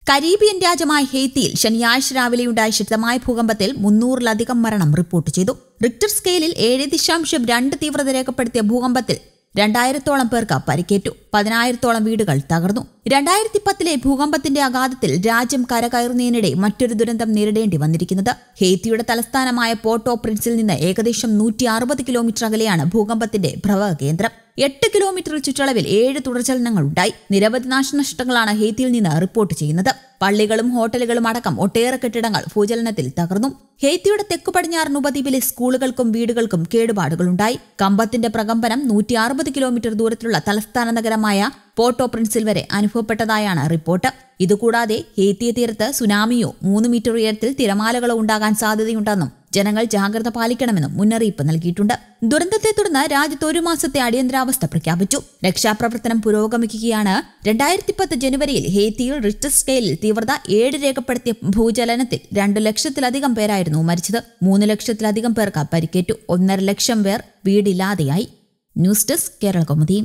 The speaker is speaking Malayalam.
കരീബിയൻ രാജ്യമായ ഹെയ്ത്തിയിൽ ശനിയാഴ്ച രാവിലെയുണ്ടായ ശക്തമായ ഭൂകമ്പത്തിൽ 300-ലധികം മരണം റിപ്പോർട്ട് ചെയ്തു. റിക്ടർ സ്കെയിലിൽ 7.2 തീവ്രത രേഖപ്പെടുത്തിയ ഭൂകമ്പത്തിൽ 2000-ഓളം പേർക്ക് പരിക്കേറ്റു. 10,000-ഓളം വീടുകൾ തകർന്നു. 2010-ലെ ഭൂകമ്പത്തിന്റെ ആഘാതത്തിൽ രാജ്യം കരകയറുന്നതിനിടെ മറ്റൊരു ദുരന്തം നേരിടേണ്ടി വന്നിരിക്കുന്നത്. ഹെയ്ത്തിയുടെ തലസ്ഥാനമായ പോർട്ട് ഓ പ്രിൻസിൽ നിന്ന് ഏകദേശം 160 കിലോമീറ്റർ അകലെയാണ് ഭൂകമ്പത്തിന്റെ പ്രഭവ കേന്ദ്രം. 8 കിലോമീറ്റർ ചുറ്റളവിൽ 7 തുടർചലനങ്ങൾ ഉണ്ടായി. നിരവധി നാശനഷ്ടങ്ങളാണ് ഹെയ്ത്തിയിൽ നിന്ന് റിപ്പോർട്ട് ചെയ്യുന്നത്. പള്ളികളും ഹോട്ടലുകളും അടക്കം ഒട്ടേറെ കെട്ടിടങ്ങൾ ഭൂചലനത്തിൽ തകർന്നു. ഹെയ്ത്തിയുടെ തെക്കു പടിഞ്ഞാറൻ ഉപദ്വീപിലെ സ്കൂളുകൾക്കും വീടുകൾക്കും കേടുപാടുകളുണ്ടായി. കമ്പത്തിന്റെ പ്രകമ്പനം 160 കിലോമീറ്റർ ദൂരത്തിലുള്ള തലസ്ഥാന നഗരമായ പോർട്ട് ഓ പ്രിൻസിൽ വരെ അനുഭവപ്പെട്ടതായാണ് റിപ്പോർട്ട്. ഇതുകൂടാതെ ഹെയ്ത്തി തീരത്ത് സുനാമിയോ 3 മീറ്റർ ഉയരത്തിൽ തിരമാലകളോ ഉണ്ടാകാൻ സാധ്യതയുണ്ടെന്നും ജനങ്ങൾ ജാഗ്രത പാലിക്കണമെന്നും മുന്നറിയിപ്പ് നൽകിയിട്ടുണ്ട്. ദുരന്തത്തെ തുടർന്ന് രാജ്യത്ത് 1 മാസത്തെ അടിയന്തരാവസ്ഥ പ്രഖ്യാപിച്ചു. രക്ഷാപ്രവർത്തനം പുരോഗമിക്കുകയാണ്. 2010 ജനുവരിയിൽ ഹെയ്ത്തിയിൽ റിക്ടർ സ്കെയിലിൽ തീവ്രത 7 രേഖപ്പെടുത്തിയ ഭൂചലനത്തിൽ 2 ലക്ഷത്തിലധികം പേരായിരുന്നു മരിച്ചത്. 3 ലക്ഷത്തിലധികം പേർക്ക് പരിക്കേറ്റു. 1.5 ലക്ഷം പേർ വീടില്ലാതെയായി. News desk Keralakaumudi.